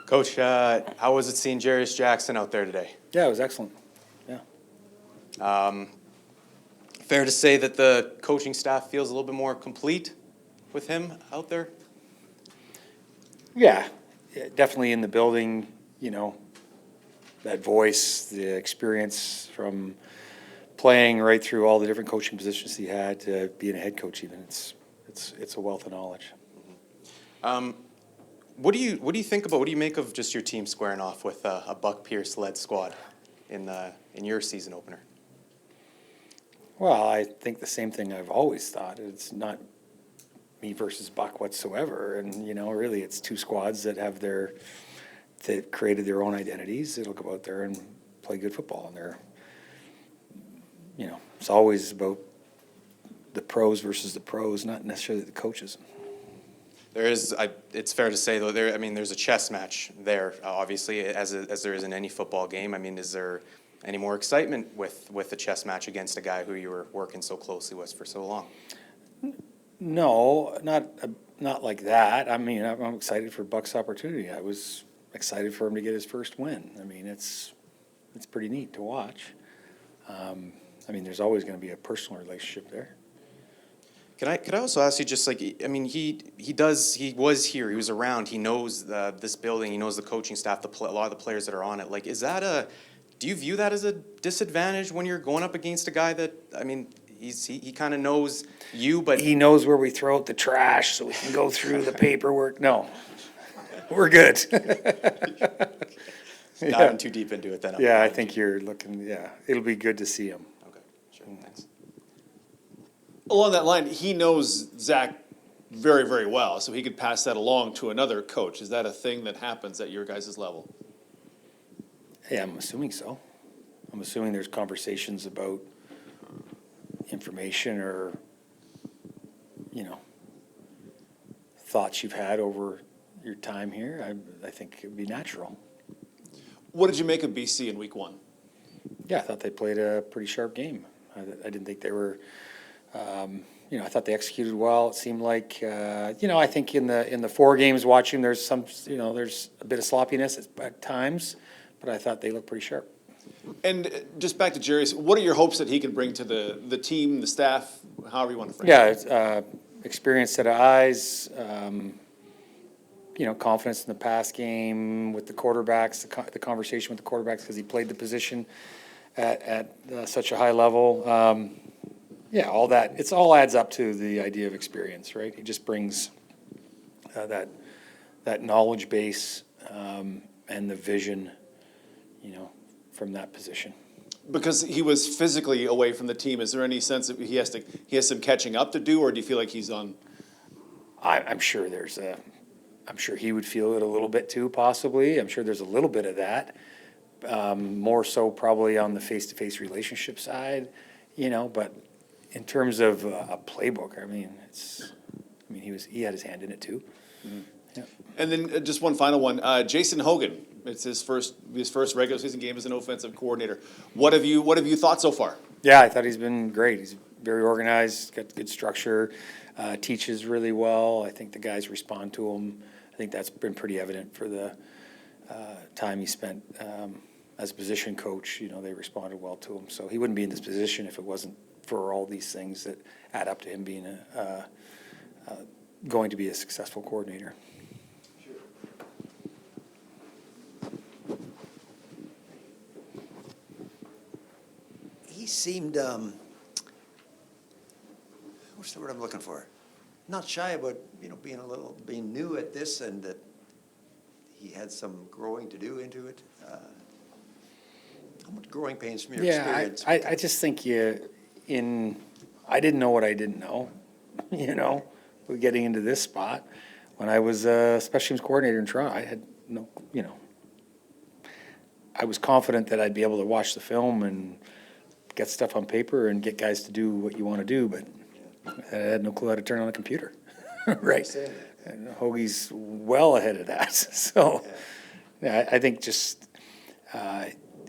Coach, how was it seeing Jarius Jackson out there today? Yeah, it was excellent. Yeah. Fair to say that the coaching staff feels a little bit more complete with him out there? Yeah, definitely in the building, that voice, the experience from playing right through all the different coaching positions he had to being a head coach even. It's a wealth of knowledge. What do you think about? What do you make of just your team squaring off with a Buck Pierce-led squad in your season opener? Well, I think the same thing I've always thought. It's not me versus Buck whatsoever, and really, it's two squads that created their own identities. It'll go out there and play good football, and it's always about the pros versus the pros, not necessarily the coaches. It's fair to say though, there's a chess match there, obviously, as there is in any football game. Is there any more excitement with the chess match against a guy who you were working so closely with for so long? No, not like that. I'm excited for Buck's opportunity. I was excited for him to get his first win. It's pretty neat to watch. There's always going to be a personal relationship there. Could I also ask you, just like, he was here, he was around, he knows this building, he knows the coaching staff, a lot of the players that are on it. Like, do you view that as a disadvantage when you're going up against a guy that, he kind of knows you, but he knows where we throw out the trash so we can go through the paperwork? No, we're good. Diving too deep into it then. Yeah, I think you're looking, it'll be good to see him. Okay, sure, thanks. Along that line, he knows Zach very, very well, so he could pass that along to another coach. Is that a thing that happens at your guys' level? Yeah, I'm assuming so. I'm assuming there's conversations about information or, thoughts you've had over your time here. I think it would be natural. What did you make of BC in week one? Yeah, I thought they played a pretty sharp game. I didn't think they were, I thought they executed well. It seemed like, I think in the 4 games watching, there's there's a bit of sloppiness at times, but I thought they looked pretty sharp. And just back to Jarius, what are your hopes that he can bring to the team, the staff, however you want to frame it? Yeah, it's experienced set of eyes, confidence in the pass game with the quarterbacks, the conversation with the quarterbacks because he played the position at such a high level. All that. It all adds up to the idea of experience, right? He just brings that knowledge base and the vision, from that position. Because he was physically away from the team, is there any sense that he has some catching up to do, or do you feel like he's on? I'm sure I'm sure he would feel it a little bit too, possibly. I'm sure there's a little bit of that. More so probably on the face-to-face relationship side, but in terms of a playbook, he had his hand in it too. Mm-hmm. Yeah. And then just one final one, Jason Hogan. It's his first regular season game as an offensive coordinator. What have you thought so far? Yeah, I thought he's been great. He's very organized, got good structure, teaches really well. I think the guys respond to him. I think that's been pretty evident for the time he spent as a position coach. They responded well to him. So he wouldn't be in this position if it wasn't for all these things that add up to him being going to be a successful coordinator. He seemed, what's the word I'm looking for? Not shy about, being new at this, and that he had some growing to do into it. How much growing pains from your experience? I just think I didn't know what I didn't know, we're getting into this spot. When I was a special teams coordinator in Toronto, I had no, I was confident that I'd be able to watch the film and get stuff on paper and get guys to do what you want to do, but I had no clue how to turn on a computer, right? And Hoagie's well ahead of that. So I think just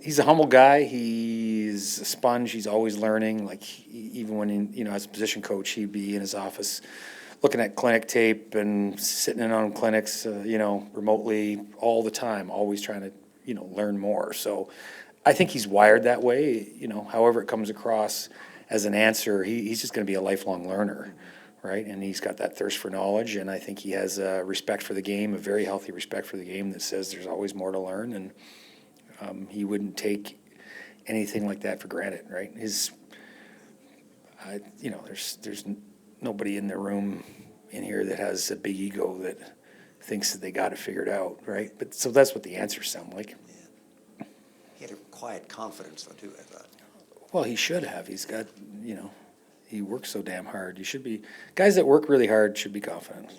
he's a humble guy. He's a sponge. He's always learning. Like even when as a position coach, he'd be in his office looking at clinic tape and sitting in on clinics, remotely all the time, always trying to, learn more. So I think he's wired that way, however it comes across as an answer, he's just gonna be a lifelong learner, right? And he's got that thirst for knowledge, and I think he has a respect for the game, a very healthy respect for the game that says there's always more to learn, and he wouldn't take anything like that for granted, right? There's nobody in the room in here that has a big ego that thinks that they got it figured out, right? But so that's what the answers sound like. He had a quiet confidence though, too, I thought. Well, he should have. He's got, he works so damn hard. You should be, guys that work really hard should be confident.